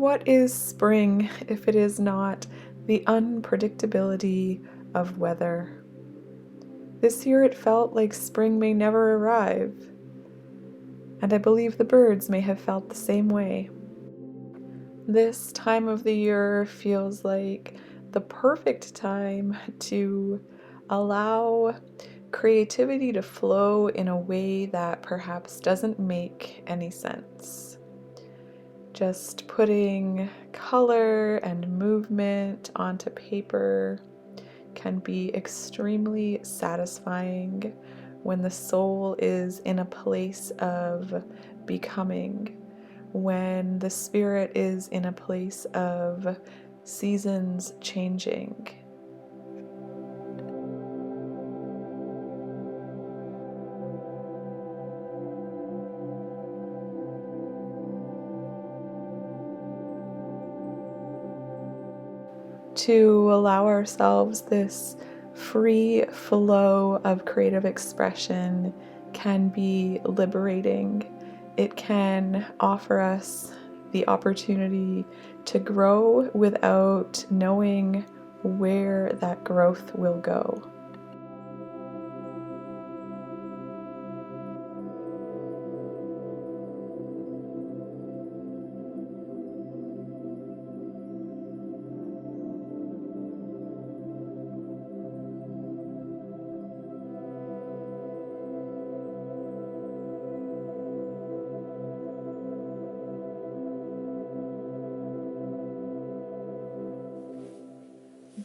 What is spring if it is not the unpredictability of weather? This year it felt like spring may never arrive, and I believe the birds may have felt the same way. This time of the year feels like the perfect time to allow creativity to flow in a way that perhaps doesn't make any sense. Just putting color and movement onto paper can be extremely satisfying when the soul is in a place of becoming, when the spirit is in a place of seasons changing. To allow ourselves this free flow of creative expression can be liberating. It can offer us the opportunity to grow without knowing where that growth will go.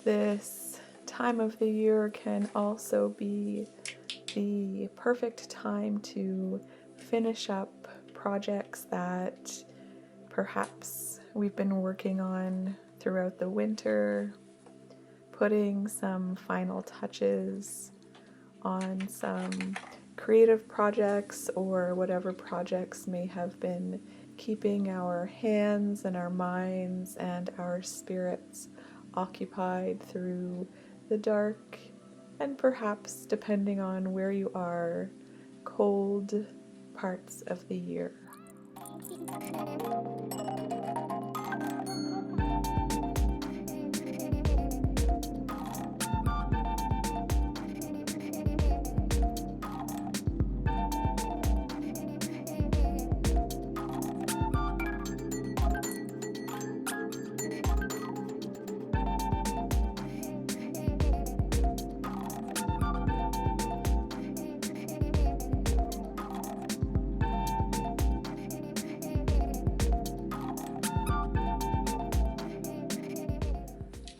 This time of the year can also be the perfect time to finish up projects that perhaps we've been working on throughout the winter, putting some final touches on some creative projects or whatever projects may have been keeping our hands and our minds and our spirits occupied through the dark and perhaps, depending on where you are, cold parts of the year.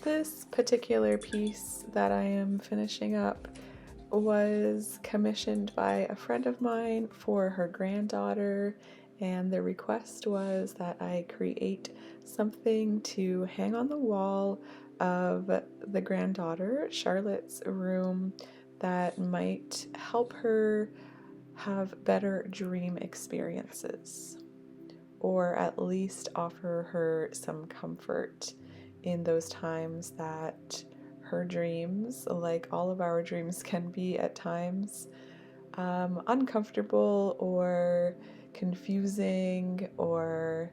This particular piece that I am finishing up was commissioned by a friend of mine for her granddaughter, and the request was that I create something to hang on the wall of the granddaughter, Charlotte's room, that might help her have better dream experiences, or at least offer her some comfort in those times that her dreams, like all of our dreams, can be at times uncomfortable or confusing or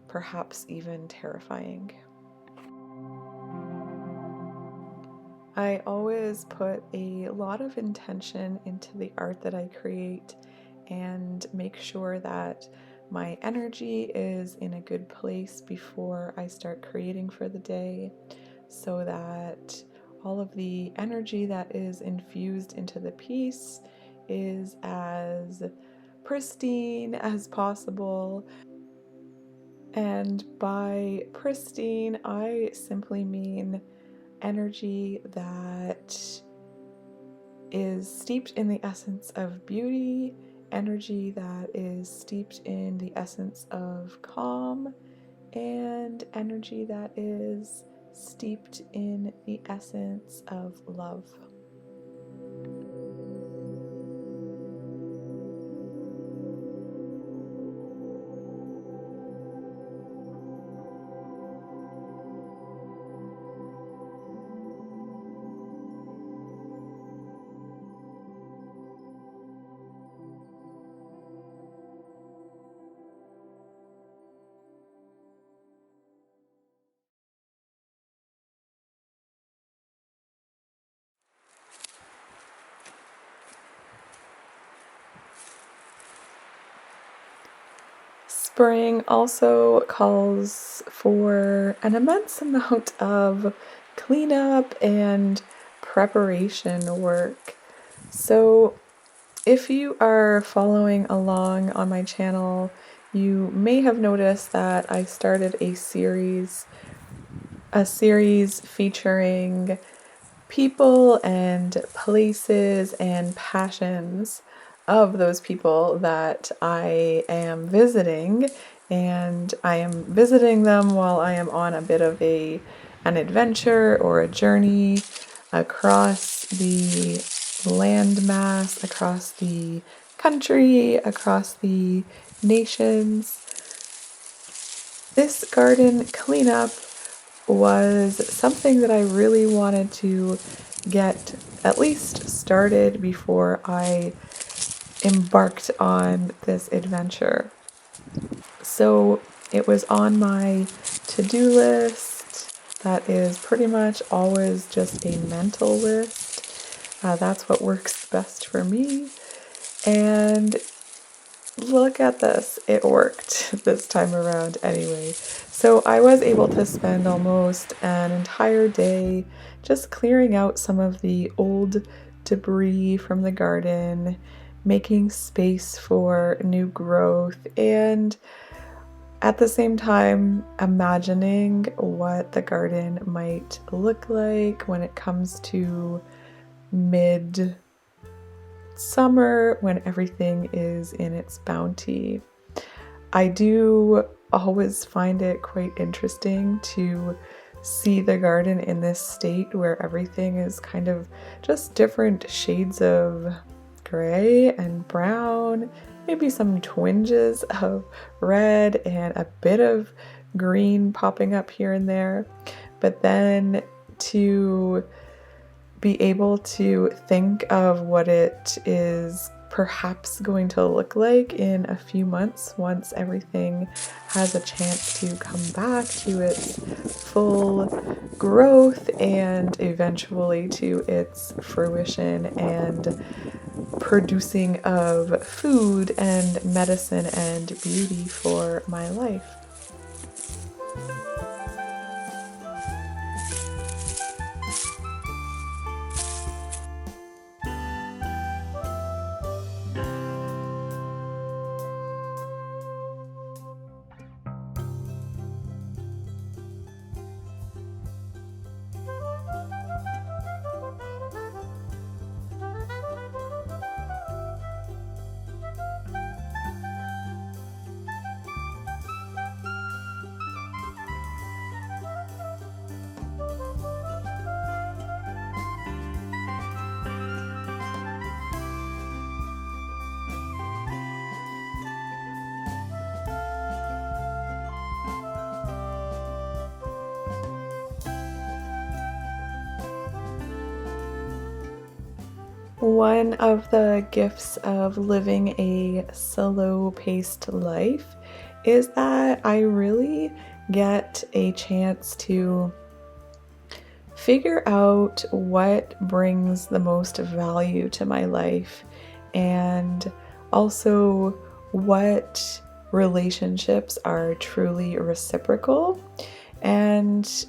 perhaps even terrifying. I always put a lot of intention into the art that I create and make sure that my energy is in a good place before I start creating for the day, so that all of the energy that is infused into the piece is as pristine as possible. And by pristine, I simply mean energy that is steeped in the essence of beauty, energy that is steeped in the essence of calm, and energy that is steeped in the essence of love. Spring also calls for an immense amount of cleanup and preparation work. So, if you are following along on my channel, you may have noticed that I started a series featuring people and places and passions of those people that I am visiting, and I am visiting them while I am on a bit of an adventure or a journey across the landmass, across the country, across the nations. This garden cleanup was something that I really wanted to get at least started before I embarked on this adventure. So it was on my to-do list that is pretty much always just a mental list. That's what works best for me. And look at this, it worked this time around anyway. So I was able to spend almost an entire day just clearing out some of the old debris from the garden, making space for new growth, and at the same time imagining what the garden might look like when it comes to mid summer, when everything is in its bounty. I do always find it quite interesting to see the garden in this state where everything is kind of just different shades of gray and brown, maybe some twinges of red and a bit of green popping up here and there. But then to be able to think of what it is perhaps going to look like in a few months once everything has a chance to come back to its full growth and eventually to its fruition and producing of food and medicine and beauty for my life. One of the gifts of living a slow-paced life is that I really get a chance to figure out what brings the most value to my life and also what relationships are truly reciprocal. And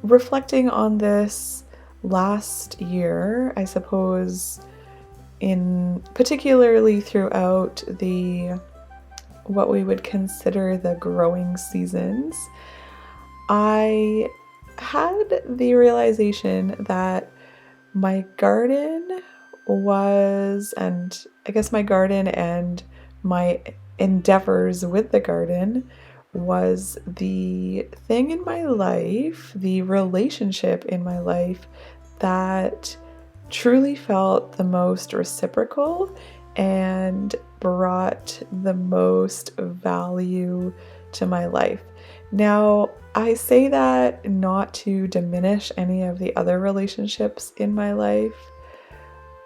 reflecting on this last year, I suppose, in particularly throughout the what we would consider the growing seasons, I had the realization that my garden was, and I guess my garden and my endeavors with the garden was the thing in my life, the relationship in my life that truly felt the most reciprocal and brought the most value to my life. Now, I say that not to diminish any of the other relationships in my life,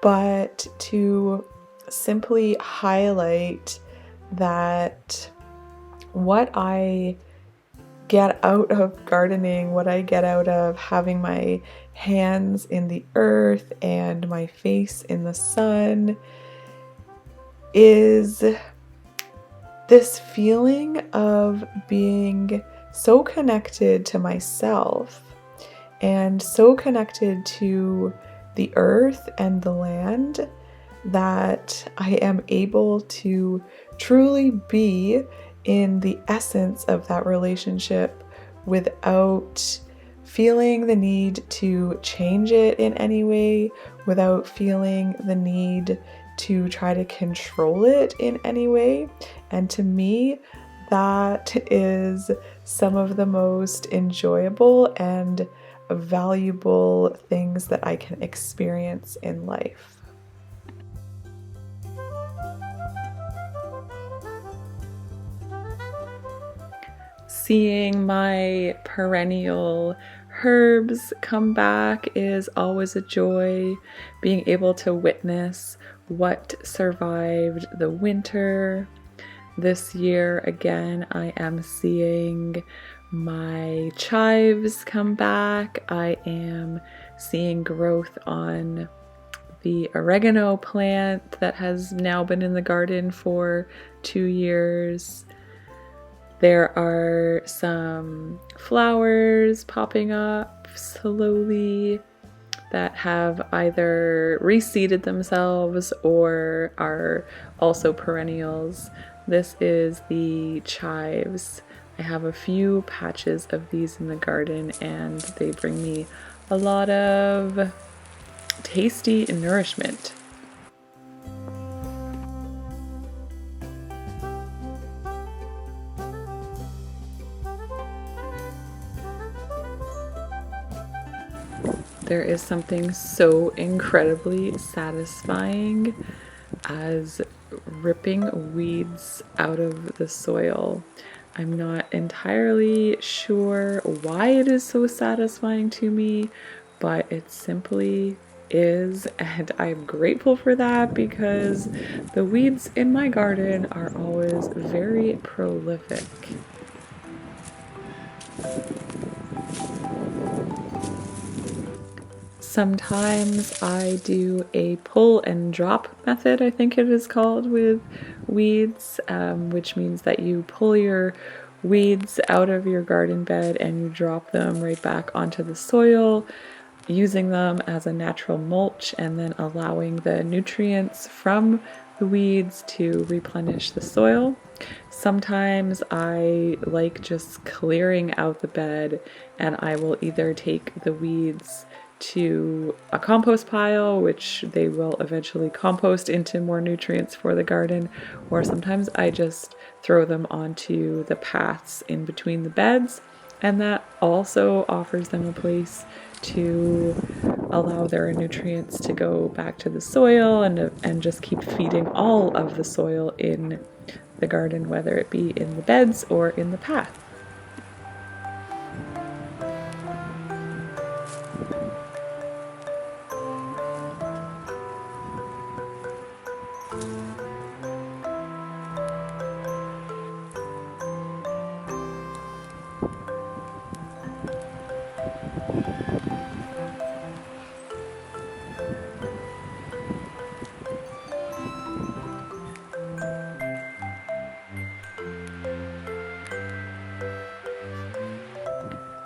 but to simply highlight that what I get out of gardening, what I get out of having my hands in the earth and my face in the sun is This feeling of being so connected to myself and so connected to the earth and the land that I am able to truly be in the essence of that relationship without feeling the need to change it in any way, without feeling the need to try to control it in any way. And to me, that is some of the most enjoyable and valuable things that I can experience in life. Seeing my perennial herbs come back is always a joy. Being able to witness what survived the winter. This year, again, I am seeing my chives come back. I am seeing growth on the oregano plant that has now been in the garden for 2 years. There are some flowers popping up slowly that have either reseeded themselves or are also perennials. This is the chives. I have a few patches of these in the garden and they bring me a lot of tasty nourishment. There is something so incredibly satisfying as ripping weeds out of the soil. I'm not entirely sure why it is so satisfying to me, but it simply is, and I'm grateful for that because the weeds in my garden are always very prolific. Sometimes I do a pull and drop method, I think it is called, with weeds, which means that you pull your weeds out of your garden bed and you drop them right back onto the soil, using them as a natural mulch and then allowing the nutrients from the weeds to replenish the soil. Sometimes I like just clearing out the bed and I will either take the weeds to a compost pile, which they will eventually compost into more nutrients for the garden, or sometimes I just throw them onto the paths in between the beds, and that also offers them a place to allow their nutrients to go back to the soil and just keep feeding all of the soil in the garden, whether it be in the beds or in the path.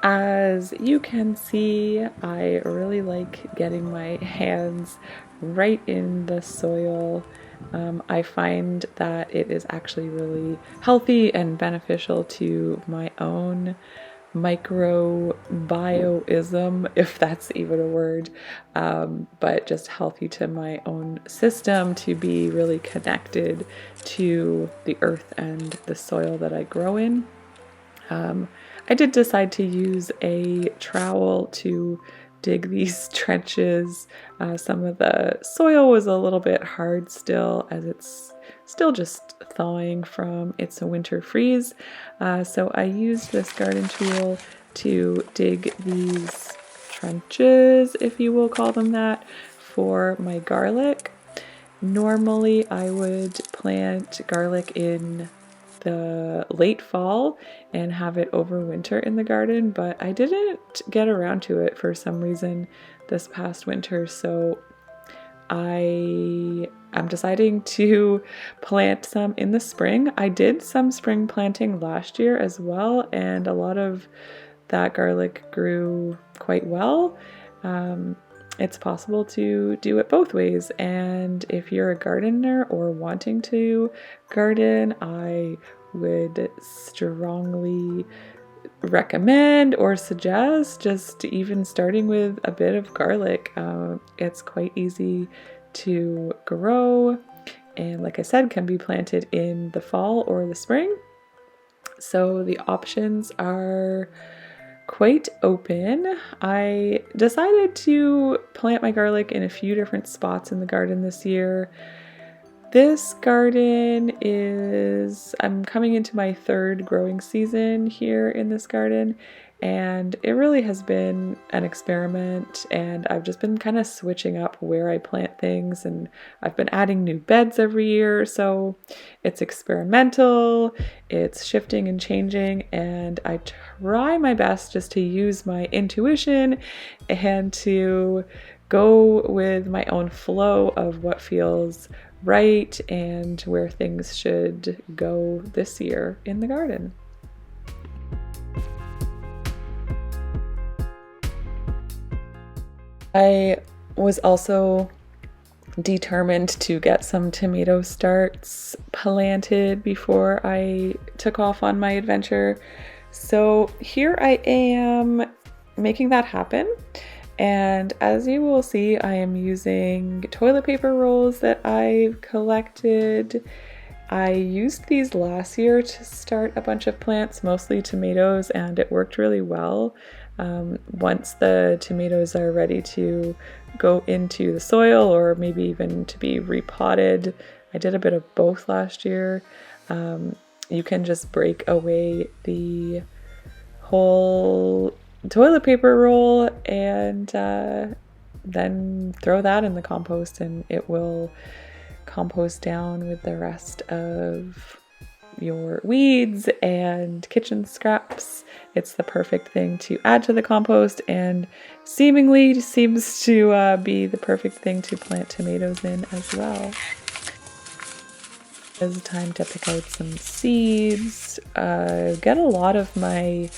As you can see, I really like getting my hands right in the soil. I find that it is actually really healthy and beneficial to my own microbioism, if that's even a word, but just healthy to my own system to be really connected to the earth and the soil that I grow in. I did decide to use a trowel to dig these trenches. Some of the soil was a little bit hard still, as it's still just thawing from its winter freeze. So I used this garden tool to dig these trenches, if you will call them that, for my garlic. Normally I would plant garlic in the late fall and have it overwinter in the garden, but I didn't get around to it for some reason this past winter, so I'm deciding to plant some in the spring. I did some spring planting last year as well, and a lot of that garlic grew quite well. It's possible to do it both ways, and if you're a gardener or wanting to garden, I would strongly recommend or suggest just even starting with a bit of garlic. It's quite easy to grow, and like I said, can be planted in the fall or the spring. So the options are quite open. I decided to plant my garlic in a few different spots in the garden this year. This garden I'm coming into my third growing season here in this garden, and it really has been an experiment, and I've just been kind of switching up where I plant things, and I've been adding new beds every year, so it's experimental, it's shifting and changing, and I try my best just to use my intuition and to go with my own flow of what feels right and where things should go this year in the garden. I was also determined to get some tomato starts planted before I took off on my adventure. So here I am making that happen. And as you will see, I am using toilet paper rolls that I've collected. I used these last year to start a bunch of plants, mostly tomatoes, and it worked really well. Once the tomatoes are ready to go into the soil or maybe even to be repotted, I did a bit of both last year. You can just break away the whole toilet paper roll and then throw that in the compost, and it will compost down with the rest of your weeds and kitchen scraps. It's the perfect thing to add to the compost, and seemingly seems to be the perfect thing to plant tomatoes in as well. It's time to pick out some seeds. Get a lot of my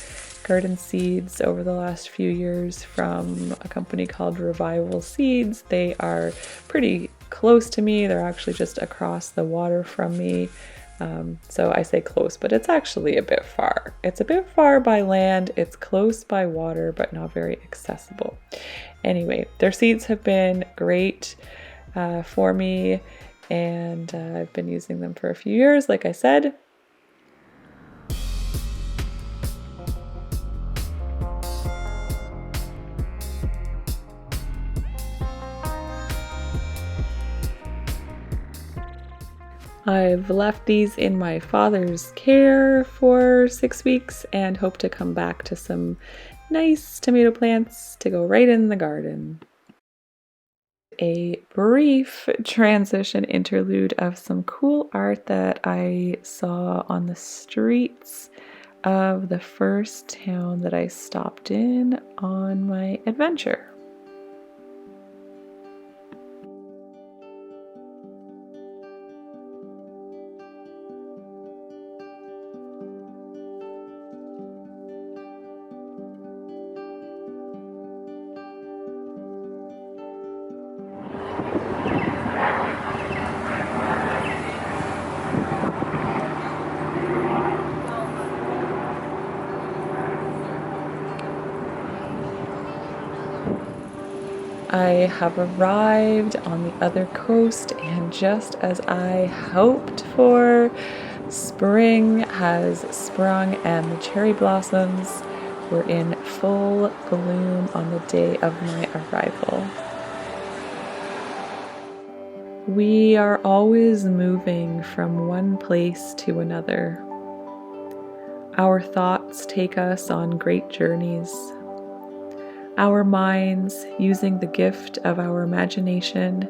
garden seeds over the last few years from a company called Revival Seeds. They are pretty close to me. They're actually just across the water from me. So I say close, but it's actually a bit far. It's a bit far by land. It's close by water, but not very accessible. Anyway, their seeds have been great for me, and I've been using them for a few years, like I said. I've left these in my father's care for 6 weeks and hope to come back to some nice tomato plants to go right in the garden. A brief transition interlude of some cool art that I saw on the streets of the first town that I stopped in on my adventure. I have arrived on the other coast, and just as I hoped for, spring has sprung and the cherry blossoms were in full bloom on the day of my arrival. We are always moving from one place to another. Our thoughts take us on great journeys. Our minds, using the gift of our imagination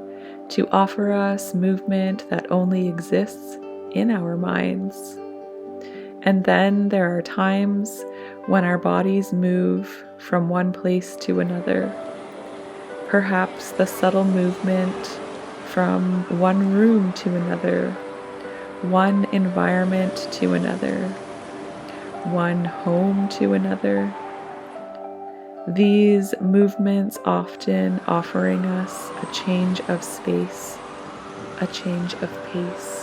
to offer us movement that only exists in our minds. And then there are times when our bodies move from one place to another. Perhaps the subtle movement from one room to another, one environment to another, one home to another. These movements often offering us a change of space, a change of pace.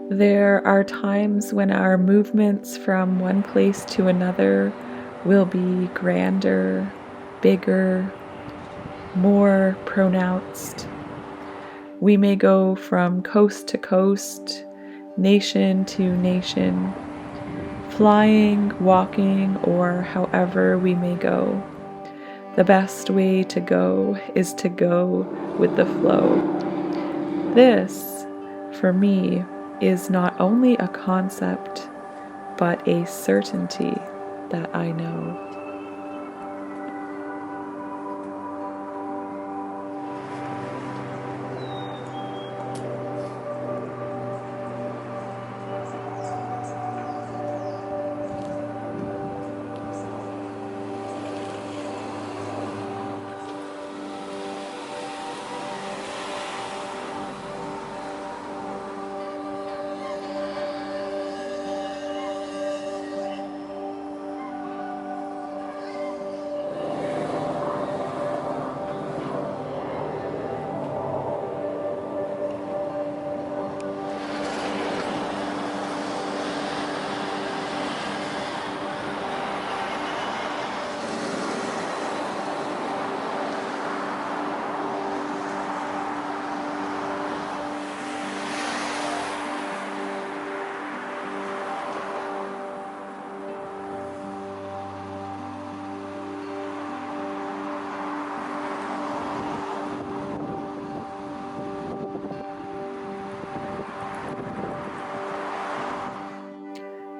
There are times when our movements from one place to another will be grander, bigger, more pronounced. We may go from coast to coast, nation to nation, flying, walking, or however we may go. The best way to go is to go with the flow. This, for me, is not only a concept, but a certainty that I know.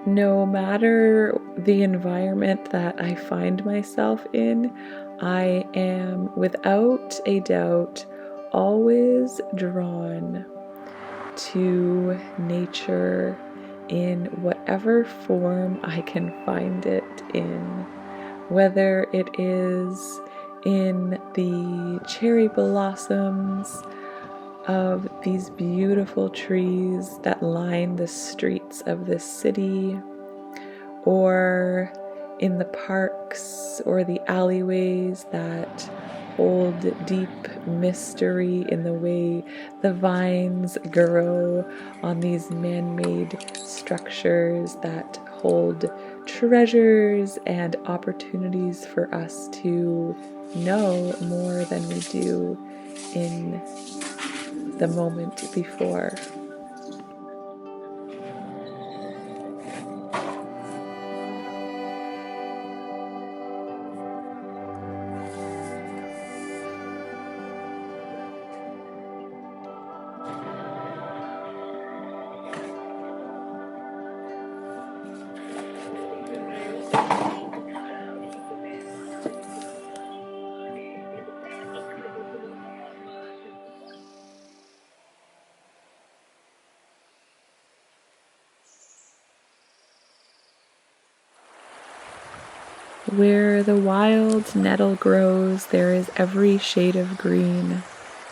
No matter the environment that I find myself in, I am without a doubt always drawn to nature in whatever form I can find it in, whether it is in the cherry blossoms of these beautiful trees that line the streets of this city, or in the parks or the alleyways that hold deep mystery in the way the vines grow on these man-made structures that hold treasures and opportunities for us to know more than we do in the moment before. Where the wild nettle grows, there is every shade of green,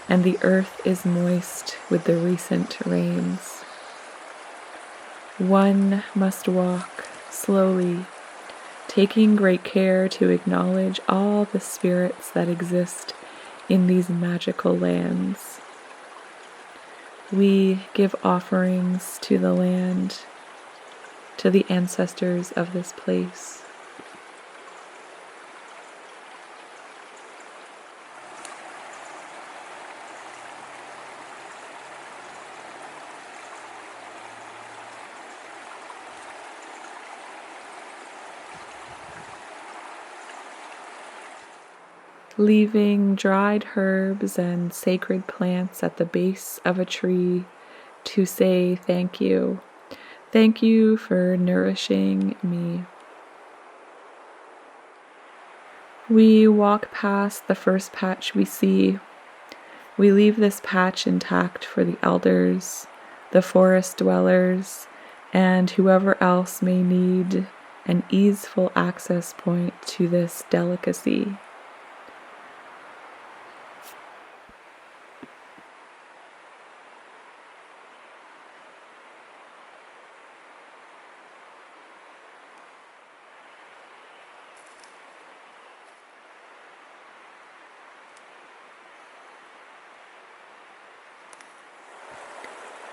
and the earth is moist with the recent rains. One must walk slowly, taking great care to acknowledge all the spirits that exist in these magical lands. We give offerings to the land, to the ancestors of this place. Leaving dried herbs and sacred plants at the base of a tree to say thank you. Thank you for nourishing me. We walk past the first patch we see. We leave this patch intact for the elders, the forest dwellers, and whoever else may need an easeful access point to this delicacy.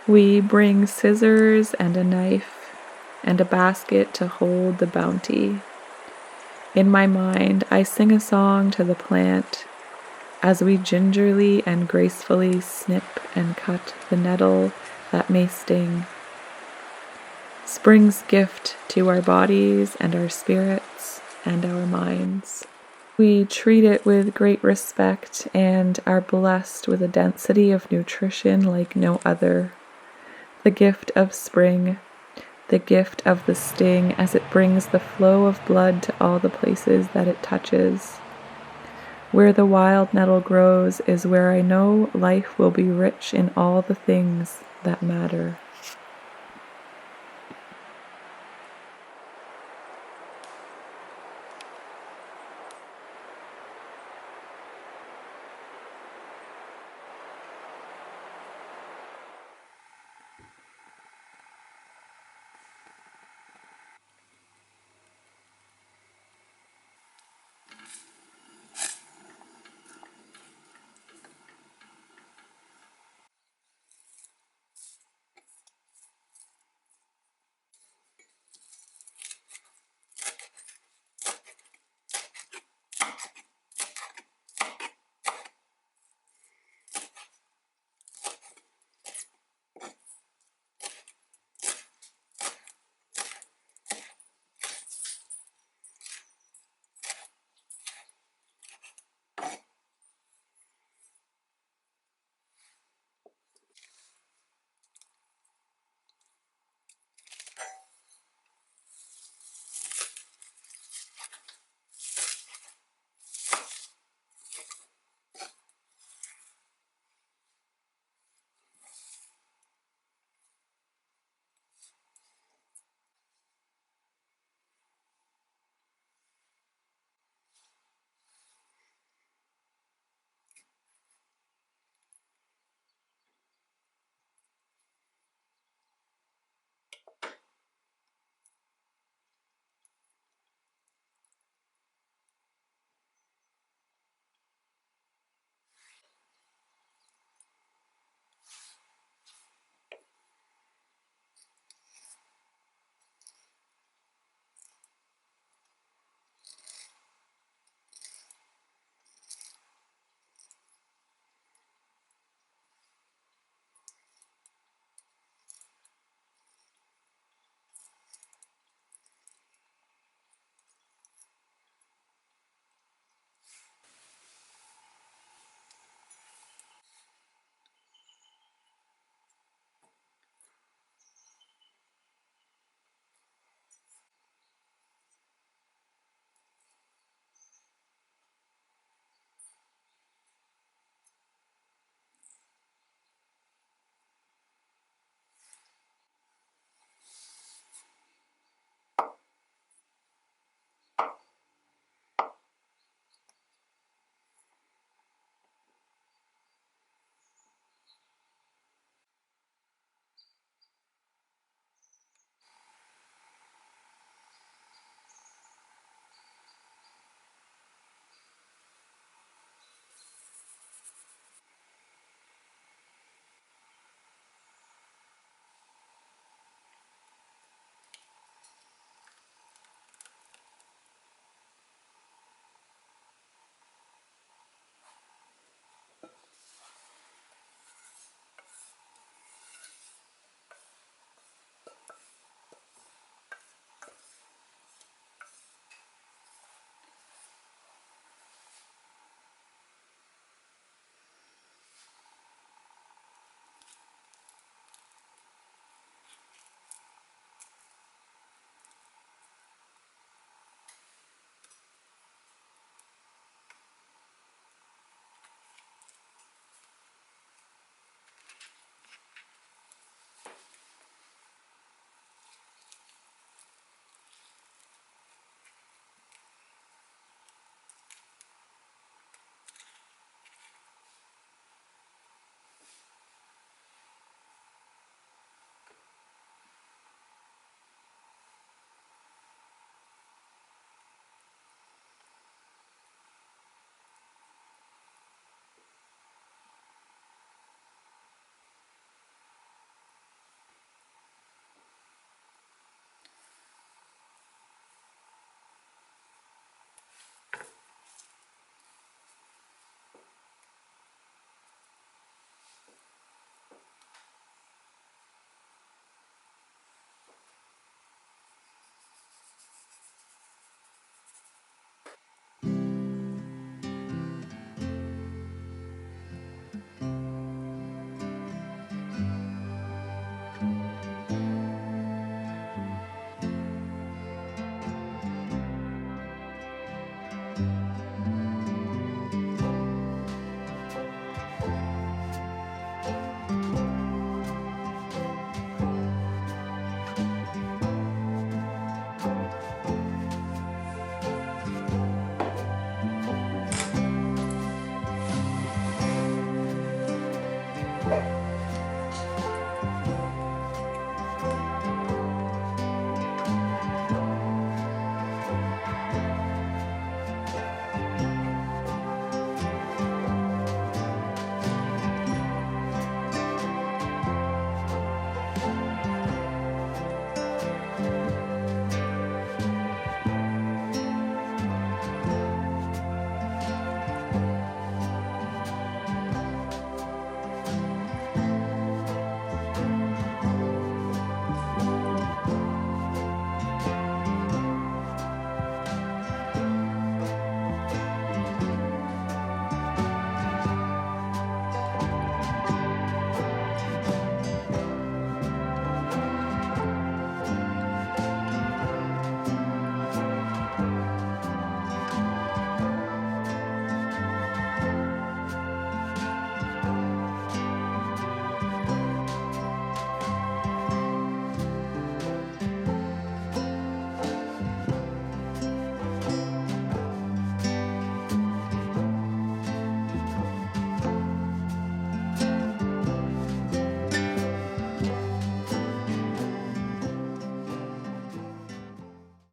We bring scissors and a knife and a basket to hold the bounty. In my mind, I sing a song to the plant as we gingerly and gracefully snip and cut the nettle that may sting. Spring's gift to our bodies and our spirits and our minds. We treat it with great respect and are blessed with a density of nutrition like no other. The gift of spring, the gift of the sting as it brings the flow of blood to all the places that it touches. Where the wild nettle grows is where I know life will be rich in all the things that matter.